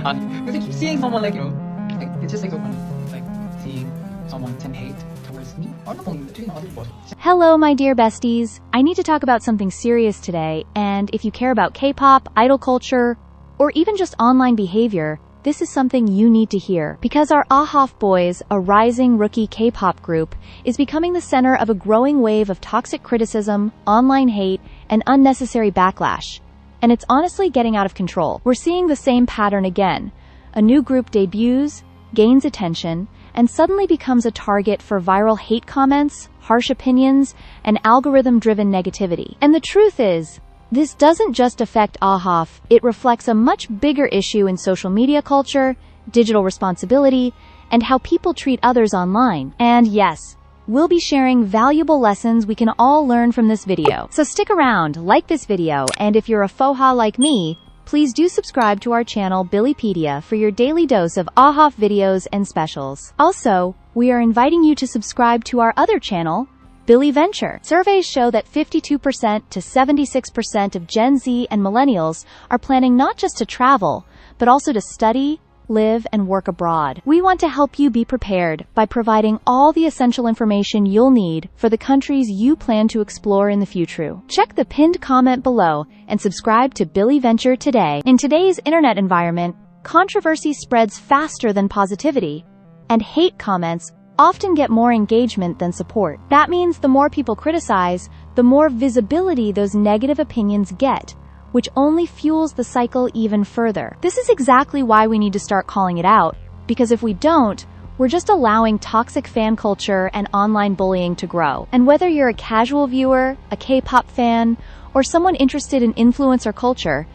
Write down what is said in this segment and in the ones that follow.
Because I keep seeing someone like it's just like so funny, like seeing someone send hate towards me, or not only to other people. Hello, my dear besties. I need to talk about something serious today, and if you care about K-pop, idol culture, or even just online behavior, this is something you need to hear. Because our AHOF Boys, a rising rookie K-pop group, is becoming the center of a growing wave of toxic criticism, online hate, and unnecessary backlash. And it's honestly getting out of control. We're seeing the same pattern again. A new group debuts, gains attention, and suddenly becomes a target for viral hate comments, harsh opinions, and algorithm-driven negativity. And the truth is, this doesn't just affect AHOF, it reflects a much bigger issue in social media culture, digital responsibility, and how people treat others online. And yes, we'll be sharing valuable lessons we can all learn from this video. So stick around, like this video, and if you're a foha like me, please do subscribe to our channel Billypedia for your daily dose of AHOF videos and specials. Also, we are inviting you to subscribe to our other channel, Billy Venture. Surveys show that 52% to 76% of Gen Z and millennials are planning not just to travel, but also to study, live, and work abroad. We want to help you be prepared by providing all the essential information you'll need for the countries you plan to explore in the future. Check the pinned comment below and subscribe to Billy Venture today. In today's internet environment, controversy spreads faster than positivity, and hate comments often get more engagement than support. That means the more people criticize, the more visibility those negative opinions get, which only fuels the cycle even further. This is exactly why we need to start calling it out, because if we don't, we're just allowing toxic fan culture and online bullying to grow. And whether you're a casual viewer, a K-pop fan, or someone interested in influencer culture,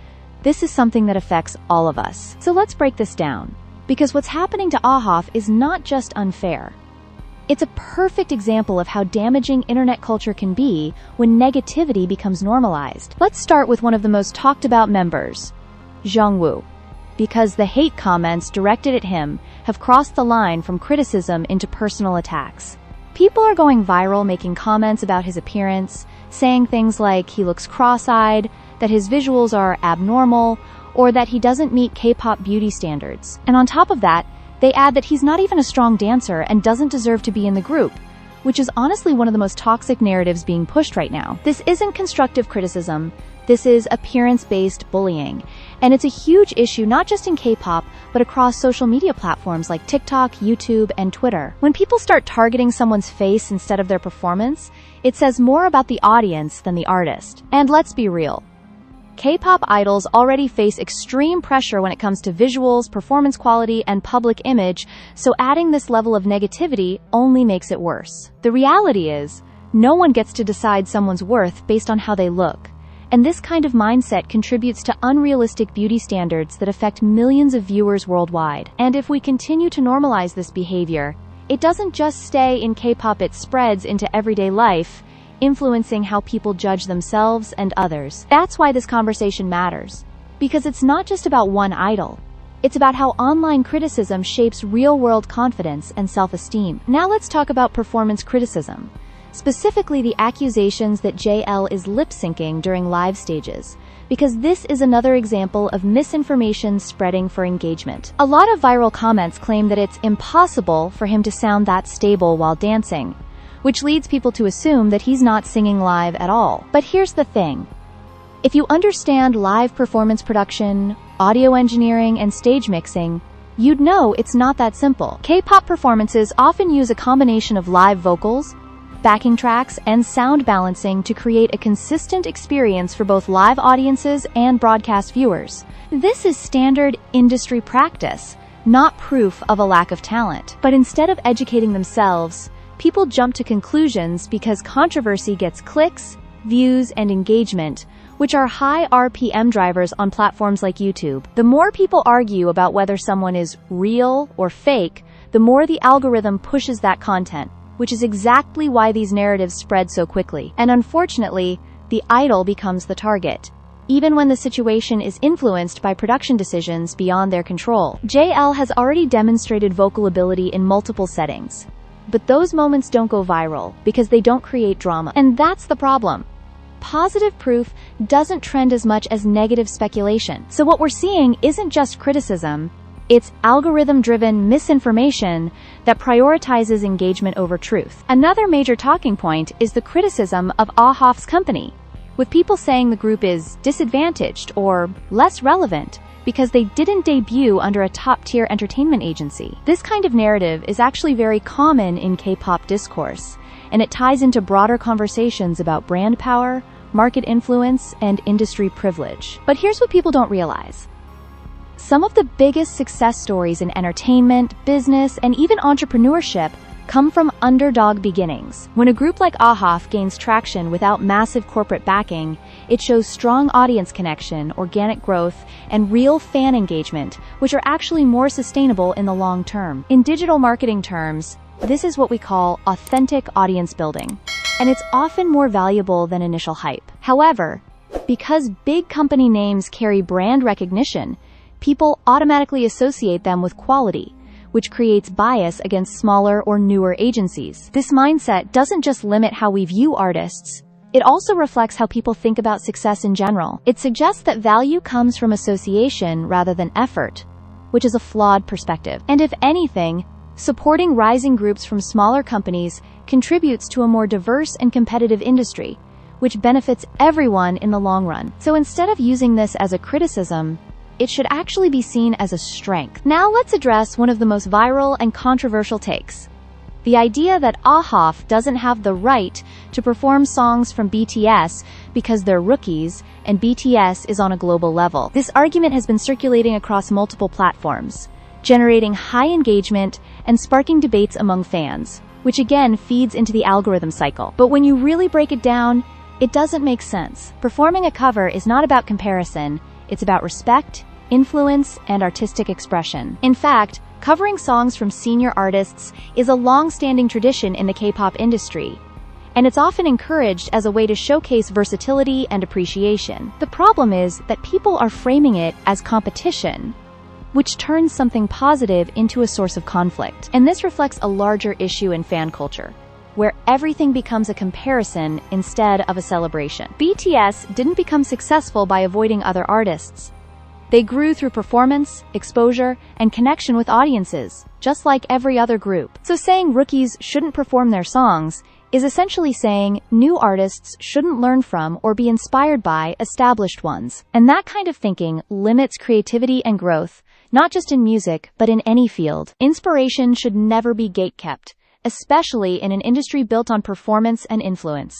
this is something that affects all of us. So let's break this down, because what's happening to AHOF is not just unfair. It's a perfect example of how damaging internet culture can be when negativity becomes normalized. Let's start with one of the most talked about members, Jungwoo, because the hate comments directed at him have crossed the line from criticism into personal attacks. People are going viral making comments about his appearance, saying things like he looks cross-eyed, that his visuals are abnormal, or that he doesn't meet K-pop beauty standards. And on top of that, they add that he's not even a strong dancer and doesn't deserve to be in the group, which is honestly one of the most toxic narratives being pushed right now. This isn't constructive criticism, this is appearance-based bullying, and it's a huge issue not just in K-pop, but across social media platforms like TikTok, YouTube, and Twitter. When people start targeting someone's face instead of their performance, it says more about the audience than the artist. And let's be real, K-pop idols already face extreme pressure when it comes to visuals, performance quality, and public image, so adding this level of negativity only makes it worse. The reality is, no one gets to decide someone's worth based on how they look, and this kind of mindset contributes to unrealistic beauty standards that affect millions of viewers worldwide. And if we continue to normalize this behavior, it doesn't just stay in K-pop, it spreads into everyday life, influencing how people judge themselves and others. That's why this conversation matters, because it's not just about one idol. It's about how online criticism shapes real-world confidence and self-esteem. Now let's talk about performance criticism, specifically the accusations that JL is lip-syncing during live stages, because this is another example of misinformation spreading for engagement. A lot of viral comments claim that it's impossible for him to sound that stable while dancing, which leads people to assume that he's not singing live at all. But here's the thing. If you understand live performance production, audio engineering, and stage mixing, you'd know it's not that simple. K-pop performances often use a combination of live vocals, backing tracks, and sound balancing to create a consistent experience for both live audiences and broadcast viewers. This is standard industry practice, not proof of a lack of talent. But instead of educating themselves, people jump to conclusions because controversy gets clicks, views, and engagement, which are high RPM drivers on platforms like YouTube. The more people argue about whether someone is real or fake, the more the algorithm pushes that content, which is exactly why these narratives spread so quickly. And unfortunately, the idol becomes the target, even when the situation is influenced by production decisions beyond their control. JL has already demonstrated vocal ability in multiple settings, but those moments don't go viral because they don't create drama. And that's the problem. positive proof doesn't trend as much as negative speculation. So what we're seeing isn't just criticism, it's algorithm-driven misinformation that prioritizes engagement over truth. Another major talking point is the criticism of AHOF's company, with people saying the group is disadvantaged or less relevant because they didn't debut under a top-tier entertainment agency. This kind of narrative is actually very common in K-pop discourse, and it ties into broader conversations about brand power, market influence, and industry privilege. But here's what people don't realize. Some of the biggest success stories in entertainment, business, and even entrepreneurship come from underdog beginnings. When a group like AHOF gains traction without massive corporate backing, it shows strong audience connection, organic growth, and real fan engagement, which are actually more sustainable in the long term. In digital marketing terms, this is what we call authentic audience building, and it's often more valuable than initial hype. However, because big company names carry brand recognition, people automatically associate them with quality, which creates bias against smaller or newer agencies. This mindset doesn't just limit how we view artists, it also reflects how people think about success in general. It suggests that value comes from association rather than effort, which is a flawed perspective. And if anything, supporting rising groups from smaller companies contributes to a more diverse and competitive industry, which benefits everyone in the long run. So instead of using this as a criticism, it should actually be seen as a strength. Now let's address one of the most viral and controversial takes: the idea that AHOF doesn't have the right to perform songs from BTS because they're rookies and BTS is on a global level. This argument has been circulating across multiple platforms, generating high engagement and sparking debates among fans, which again feeds into the algorithm cycle. But when you really break it down, it doesn't make sense. Performing a cover is not about comparison, it's about respect, influence, and artistic expression. In fact, covering songs from senior artists is a long-standing tradition in the K-pop industry, and it's often encouraged as a way to showcase versatility and appreciation. The problem is that people are framing it as competition, which turns something positive into a source of conflict. And this reflects a larger issue in fan culture, where everything becomes a comparison instead of a celebration. BTS didn't become successful by avoiding other artists. They grew through performance, exposure, and connection with audiences, just like every other group. So saying rookies shouldn't perform their songs is essentially saying new artists shouldn't learn from or be inspired by established ones. And that kind of thinking limits creativity and growth, not just in music, but in any field. Inspiration should never be gatekept, especially in an industry built on performance and influence.